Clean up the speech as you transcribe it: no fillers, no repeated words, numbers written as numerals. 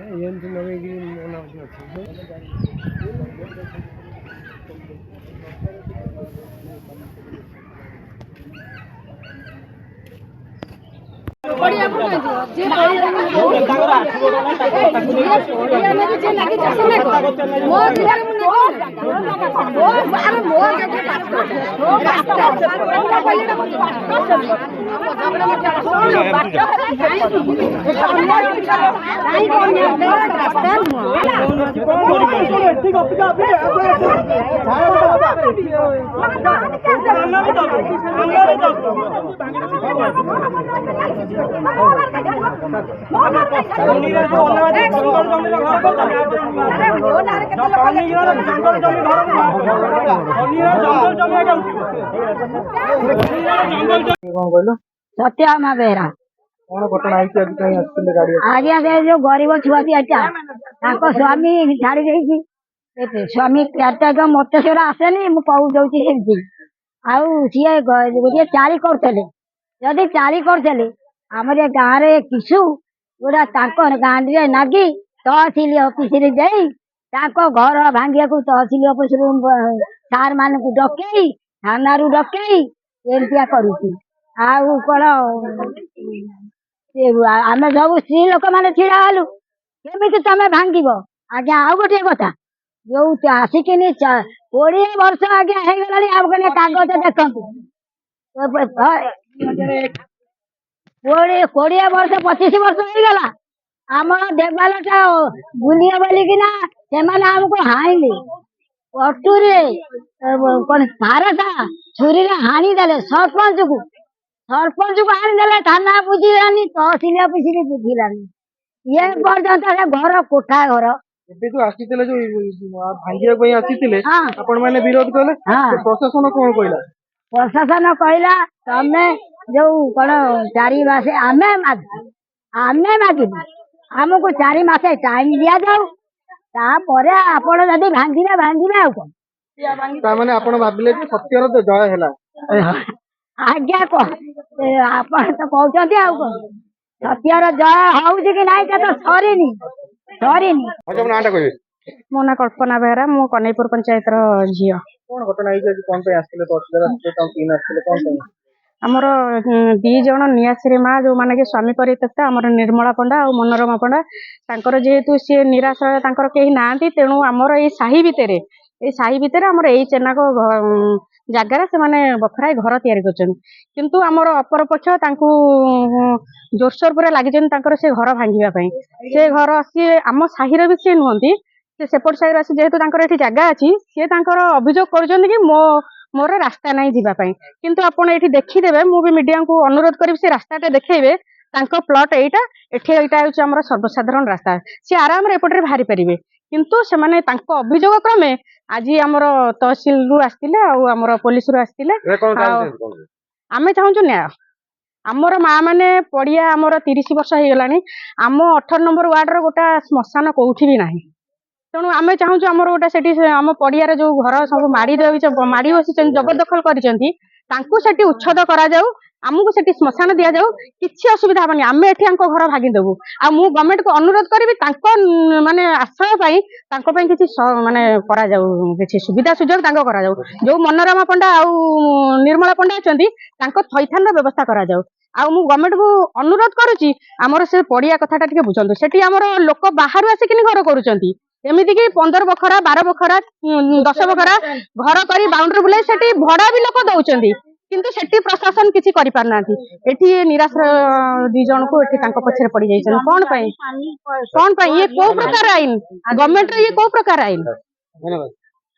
ଏମିତି ଲଗେଇକି ମନା ଅଛି। सत्यामा बेहरा कौन घटना आई आज कहीं आसते गाड़ी आज्ञा से जो गरीब छुआ दिया स्वामी छाड़ी देगी स्वामी चार मत सेरा आसेनी मु कहू दौची सेमती आउ सी गोटे चारी करते जदि चारी करते आम गाँव में किशु गोटा गाँव नागी तहसिल अफिस घर भांगिया तहसिल अफिस सार मान डकई थाना डकई एमतिया करुची आउ कौन आम सब स्त्री लोक मैंने ढड़ा हलु केमी तुम भांग आज्ञा आउ गोटे कथा जो आसिकिन 20 वर्ष आज्ञा हो गला कागज देखु 20 वर्ष 25 वर्ष हो गला आम देवालटा बुलिए बोलिकिना से आमको हाइले पटुरे कौन भारता छुरी हाणीदे सरपंच को हाणीदे थाना बुझिलानी तहसिल अफिस बुझिलानी ये पर्यंत घर कोठा घर जो आसीले जो भांगिया आसीले आपण माने विरोध कले प्रशासन कौन कहला प्रशासन कहला तमे जो कौन 4 मास आमे मागिबू आमको 4 मास टाइम दिया जाऊ तापर आपण जदि भांगिबे आउ तामाने आपण भाबिले कि सत्यर तो जय हैला आज्ञा आपण तो कहउछंती आउ कोन सत्यर जय हउछि कि नाही त सरीनी अच्छा नाटा कहबे मो ना कल्पना बेहरा मो कन्हैपुर पंचायत रो झियो कौन घटना आई जे कोन पे आसले तहसीलदार आसले तम तीन आसले कोन पे आमर 2 जण नियाश्री माँ जो माने के स्वामी परित्यक्ता आमर निर्मला पंडा और मनोरमा पंडा तांकर जेहेतु सी निराश्रय तांकर केही नांती तेणु आमर ए साही भितर आमर ए चेना को जगार से माने बखराई घर तैयारी करछन किंतु आमर अपर पक्ष तांकू जोरसोर पूरा लागि तांकर से घर भांगिबा पई से घर सी आम साहिर भी से नुहंती से सेपट साहिर आसी जेहेतु तांकर एठी जगह अछि से तांकर अभियोग करछन कि मोर रास्ता नहीं जीवा पाई किंतु आपण एठी देखिदेबे मु भी मीडिया को अनुरोध करी से रास्ताटे देखैबे तांको प्लॉट एटा होची हमर सर्वसाधारण रास्ता से आराम रे एपटरे भारी परिबे किंतु से माने तांको अभियोग क्रमे आज हमर तहसील रु आस्तिले आ हमर पुलिस रु आस्तिले आमे चाहूछु न्याय आमर माँ माने पड़िया आमर 30 वर्ष हो गलानी आम 18 नंबर वार्ड रो गोटा श्मशान कोठी भी नाही तेणु आमे चाहूछु आमर गोटा सेठी आम पड़िया जो घर सब माड़ी बसी जबरदखल करिसेंती तांको सेठी उच्छेद करा जाऊ आमको सेठी श्मशान दिया जाऊ किछि असुविधा हबनी आमे एठी आंको घर भागी देबू आ मु गवर्नमेंट को अनुरोध करबी तांको माने आश्रय पई तांको पई किछि माने करा जाऊ किछि सुविधा सुयोग तांको करा जाऊ जो मनोरमा पंडा आ निर्मला पंडा अछंती तांको थैथान रो व्यवस्था करा जाऊ आ मु गवर्नमेंट को अनुरोध करूची हमर से पड़िया कथाटा टिके बुझंतु सेठी हमर लोक बाहर आसिकिन घर करूचंती एमिति कि 15 बखरा 12 बखरा 10 बखरा घर करी बाउंड्री बुलाई सेठी भड़ा भी लोक दउचंती किंतु सेठी प्रशासन किछि करि पारनांती एठी निराश्रय 2 जण को एठी तांको पछरे पड़ी जाइछन कोन पई ये को प्रकार आईन गवर्नमेंट रे ये को प्रकार आईन धन्यवाद।